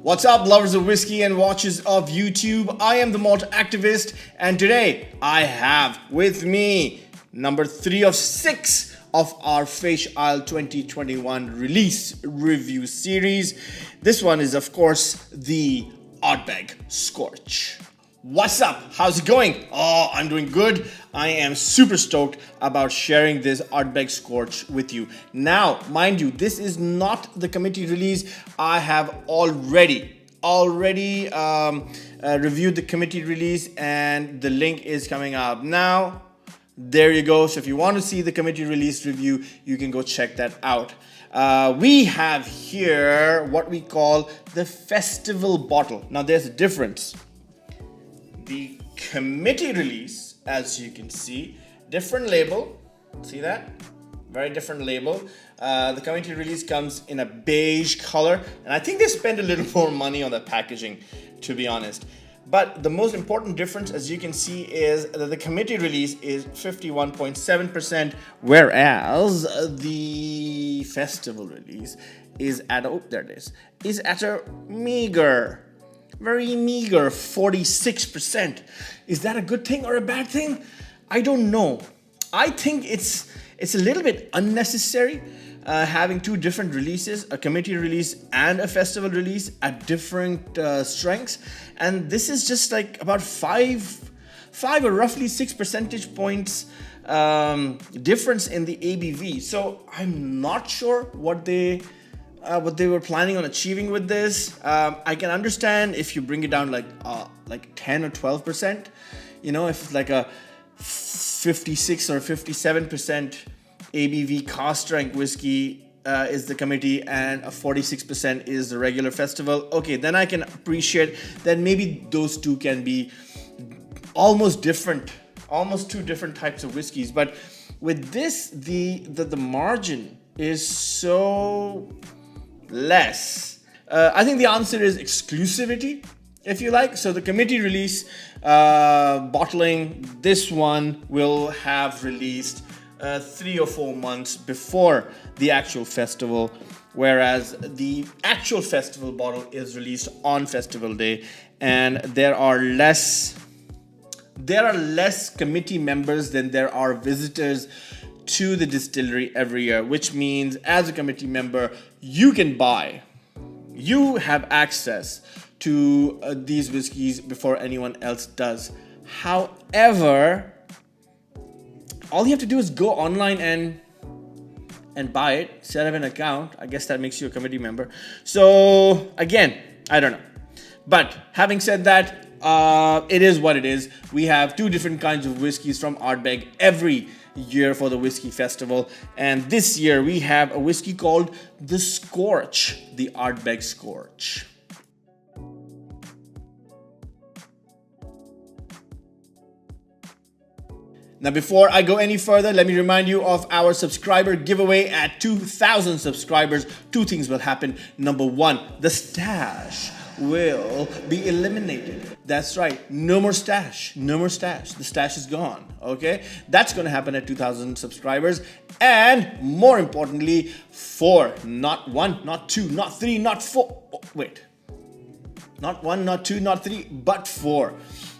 What's up, lovers of whiskey and watchers of YouTube? I am the Malt activist, and today I have with me number 3 of 6 of our Fish Isle 2021 release review series. This one is, of course, the Ardbeg Scorch. What's up? How's it going? Oh, I'm doing good. I am super stoked about sharing this Ardbeg Scorch with you. Now, mind you, this is not the committee release. I have already reviewed the committee release, and the link is coming up now. There you go. So if you want to see the committee release review, you can go check that out. We have here what we call the festival bottle. Now, there's a difference. The committee release, as you can see, different label. See that? Very different label. The committee release comes in a beige color, and I think they spend a little more money on the packaging, to be honest. But the most important difference, as you can see, is that the committee release is 51.7%, whereas the festival release is at, oh, there it is at a very meager 46%. Is that a good thing or a bad thing? I don't know. I think it's a little bit unnecessary having two different releases, a committee release and a festival release at different strengths. And this is just like about 5 or roughly 6 percentage points difference in the ABV. So I'm not sure what they were planning on achieving with this. I can understand if you bring it down like 10 or 12%. You know, if it's like a 56 or 57% ABV cask strength whiskey is the committee and a 46% is the regular festival. Okay, then I can appreciate that maybe those two can be almost two different types of whiskeys. But with this, the margin is so less. I think the answer is exclusivity, if you like. So the committee release bottling, this one will have released 3 or 4 months before the actual festival, whereas the actual festival bottle is released on festival day, and there are less committee members than there are visitors to the distillery every year, which means as a committee member, you have access to these whiskeys before anyone else does. However, all you have to do is go online and buy it, set up an account. I guess that makes you a committee member. So again, I don't know. But having said that, it is what it is. We have 2 different kinds of whiskeys from Ardbeg every year for the whiskey festival, and this year we have a whiskey called the Scorch, the Ardbeg Scorch. Now, before I go any further, let me remind you of our subscriber giveaway. At 2,000 subscribers, 2 things will happen. Number 1, the stash will be eliminated. That's right, no more stash. The stash is gone, okay? That's gonna happen at 2,000 subscribers. And more importantly, 4, not 1, not 2, not 3, not 4. Oh, wait, not 1, not 2, not 3, but 4.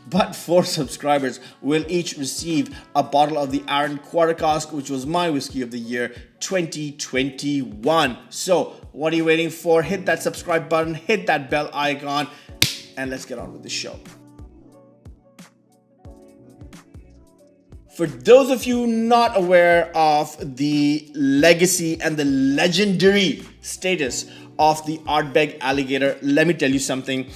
But 4 subscribers will each receive a bottle of the Arran Quarter Cask, which was my whiskey of the year 2021. So what are you waiting for? Hit that subscribe button, hit that bell icon, and let's get on with the show. For those of you not aware of the legacy and the legendary status of the Ardbeg Alligator, let me tell you something.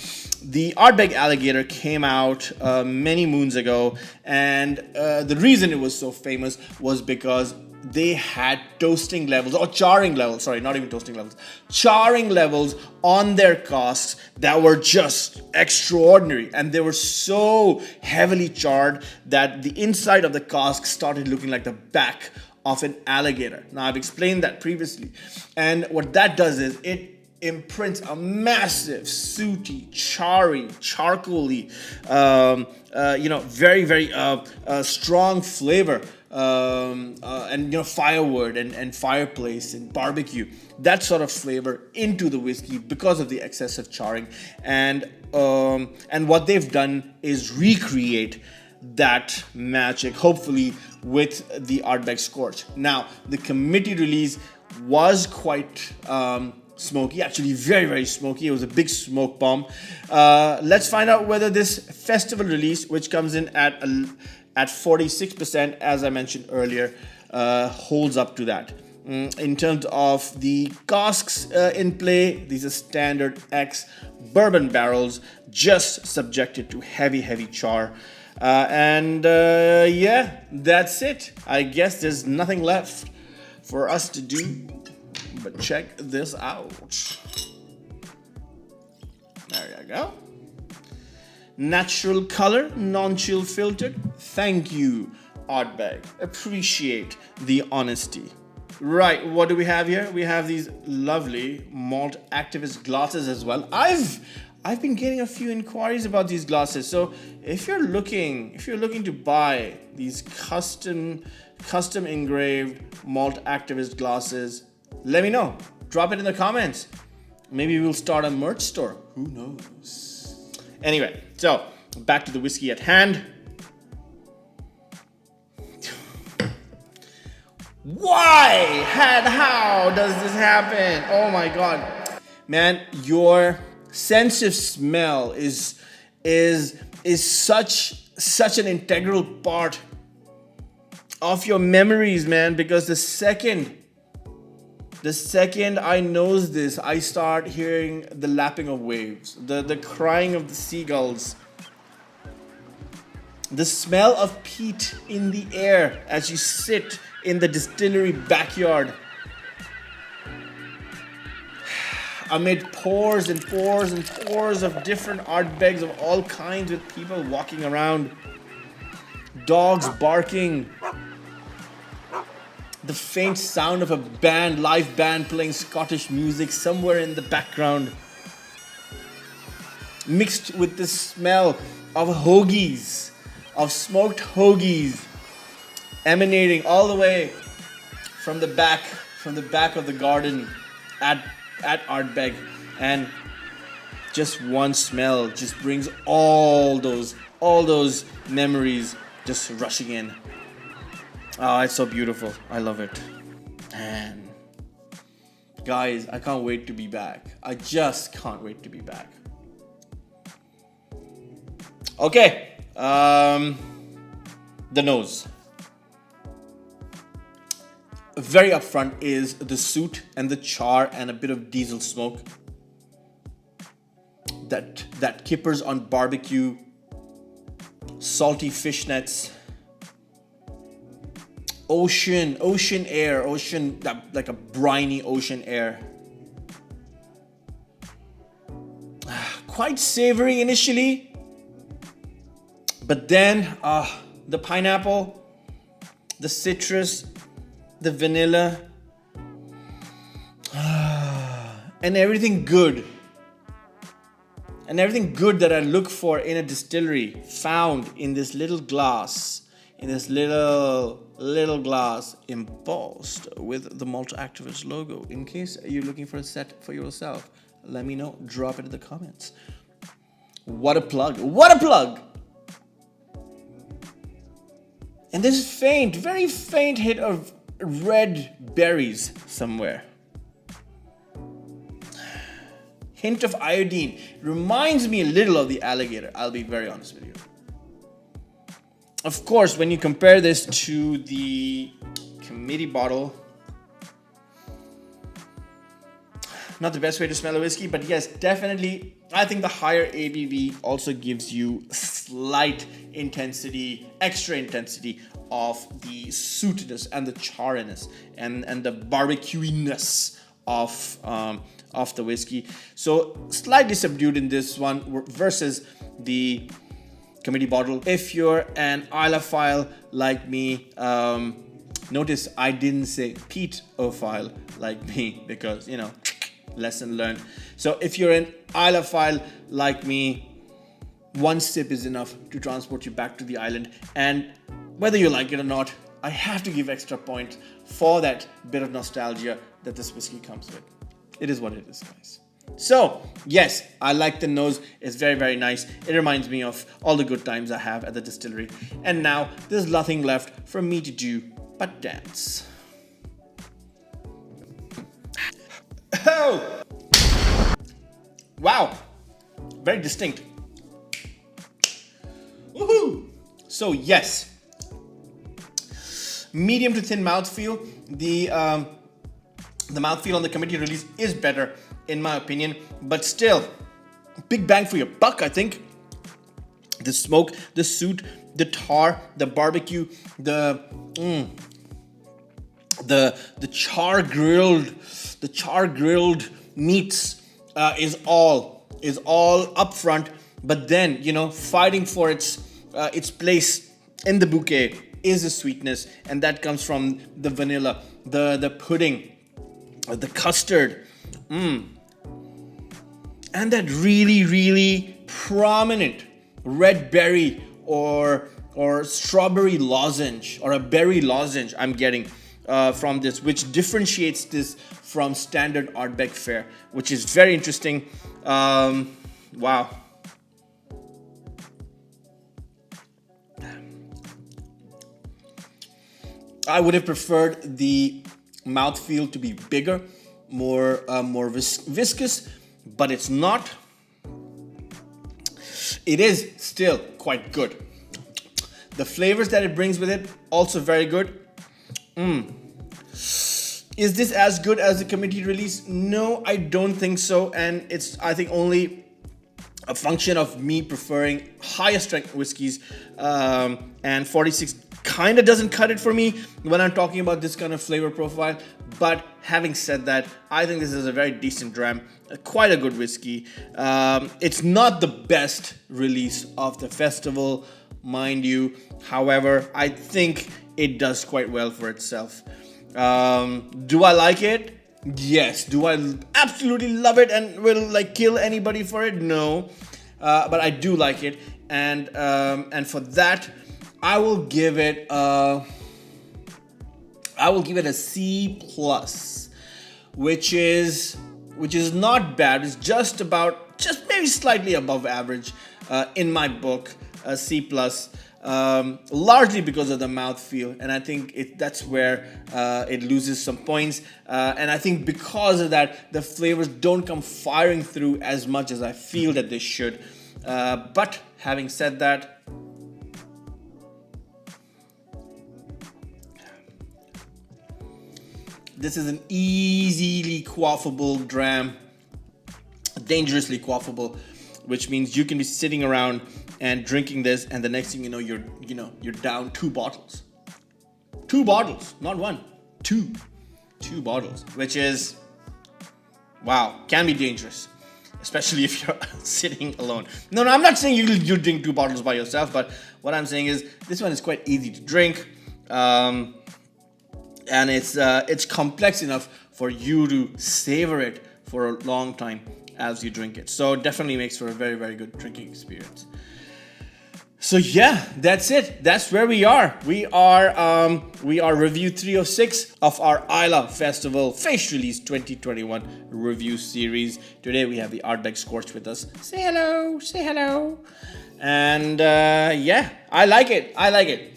The Ardbeg Alligator came out many moons ago, and the reason it was so famous was because they had charring levels on their casks that were just extraordinary, and they were so heavily charred that the inside of the cask started looking like the back of an alligator. Now, I've explained that previously, and what that does is it imprints a massive, sooty, charcoaly, very, very strong flavor and firewood and fireplace and barbecue, that sort of flavor into the whiskey because of the excessive charring. And what they've done is recreate that magic, hopefully, with the Ardbeg Scorch. Now, the committee release was quite smoky, actually very, very smoky. It was a big smoke bomb. Let's find out whether this festival release, which comes in at 46%, as I mentioned earlier, holds up to that. In terms of the casks in play, these are standard X bourbon barrels, just subjected to heavy, heavy char. Yeah, that's it. I guess there's nothing left for us to do but check this out. There you go. Natural color, non-chill filtered. Thank you, Ardbeg. Appreciate the honesty. Right, what do we have here? We have these lovely Malt Activist glasses as well. I've been getting a few inquiries about these glasses. So if you're looking to buy these custom engraved Malt Activist glasses, let me know. Drop it in the comments. Maybe we'll start a merch store. Who knows? Anyway, so back to the whiskey at hand. Why? How does this happen? Oh my god. Man, your sense of smell is such an integral part of your memories, man, because the second I nose this, I start hearing the lapping of waves, the crying of the seagulls, the smell of peat in the air as you sit in the distillery backyard amid pours and pours and pours of different Ardbegs of all kinds, with people walking around, dogs barking, the faint sound of a live band playing Scottish music somewhere in the background, mixed with the smell of hoagies, of smoked hoagies, emanating all the way from the back of the garden at Ardbeg. And just one smell just brings all those memories just rushing in. Oh, it's so beautiful. I love it. And guys, I can't wait to be back. I just can't wait to be back. Okay. The nose. Very upfront is the soot and the char and a bit of diesel smoke that kippers on barbecue, salty fishnets, ocean air, like a briny ocean air. Quite savory initially, but then the pineapple, the citrus, the vanilla, and everything good that I look for in a distillery found in this little glass, little glass embossed with the Malt Activist logo. In case you're looking for a set for yourself, let me know. Drop it in the comments. What a plug! And this very faint hit of red berries somewhere. Hint of iodine. Reminds me a little of the alligator, I'll be very honest with you. Of course, when you compare this to the committee bottle, not the best way to smell a whiskey, but yes, definitely, I think the higher ABV also gives you slight intensity, extra intensity of the sootiness and the charriness and the barbecuiness of the whiskey. So slightly subdued in this one versus the committee bottle. If you're an Isleyophile like me, notice I didn't say peat-ophile like me because, lesson learned. So if you're an Isleyophile like me, one sip is enough to transport you back to the island. And whether you like it or not, I have to give extra points for that bit of nostalgia that this whiskey comes with. It is what it is, guys. So, yes, I like the nose. It's very, very nice. It reminds me of all the good times I have at the distillery. And now, there's nothing left for me to do but dance. Oh! Wow! Very distinct. Woohoo! So, yes. Medium to thin mouthfeel. The mouthfeel on the committee release is better, in my opinion, but still, big bang for your buck, I think. The smoke, the soot, the tar, the barbecue, the char grilled meats is all up front, but then, you know, fighting for its place in the bouquet is the sweetness, and that comes from the vanilla, the pudding, the custard, and that really, really prominent red berry or strawberry lozenge, or a berry lozenge I'm getting from this, which differentiates this from standard Ardbeg fare, which is very interesting. Wow. I would have preferred the mouthfeel to be bigger, more viscous, but it's not. It is still quite good. The flavors that it brings with it, also very good. Is this as good as the committee release? No, I don't think so. And it's, I think, only a function of me preferring higher strength whiskeys. And 46 kind of doesn't cut it for me when I'm talking about this kind of flavor profile. But having said that, I think this is a very decent dram, quite a good whiskey. It's not the best release of the festival, mind you. However, I think it does quite well for itself. Do I like it? Yes. Do I absolutely love it and will like kill anybody for it? No. But I do like it, and for that, I will give it a C+, which is not bad. It's just maybe slightly above average in my book. A C+, largely because of the mouthfeel, and I think that's where it loses some points. And I think because of that, the flavors don't come firing through as much as I feel that they should. But having said that, this is an easily quaffable dram, dangerously quaffable, which means you can be sitting around and drinking this, and the next thing you know, you're down 2 bottles. 2 bottles, not one, 2 bottles, which is, wow, can be dangerous, especially if you're sitting alone. No, I'm not saying you drink 2 bottles by yourself, but what I'm saying is this one is quite easy to drink. And it's complex enough for you to savor it for a long time as you drink it. So it definitely makes for a very, very good drinking experience. So yeah, that's it. That's where we are. We are review 306 of our Islay Festival Face Release 2021 review series. Today we have the Ardbeg Scorch with us. Say hello, say hello. And yeah, I like it.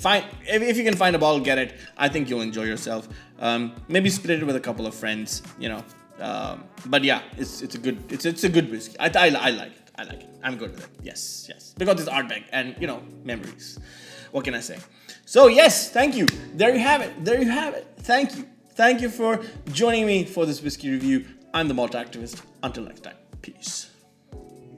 Fine, if you can find a bottle, get it. I think you'll enjoy yourself. Maybe split it with a couple of friends, you know. But yeah, it's a good whiskey. I like it. I'm good with it. Yes. Because it's Ardbeg and, you know, memories. What can I say? So yes, thank you. There you have it. Thank you for joining me for this whiskey review. I'm the Malt Activist. Until next time, peace.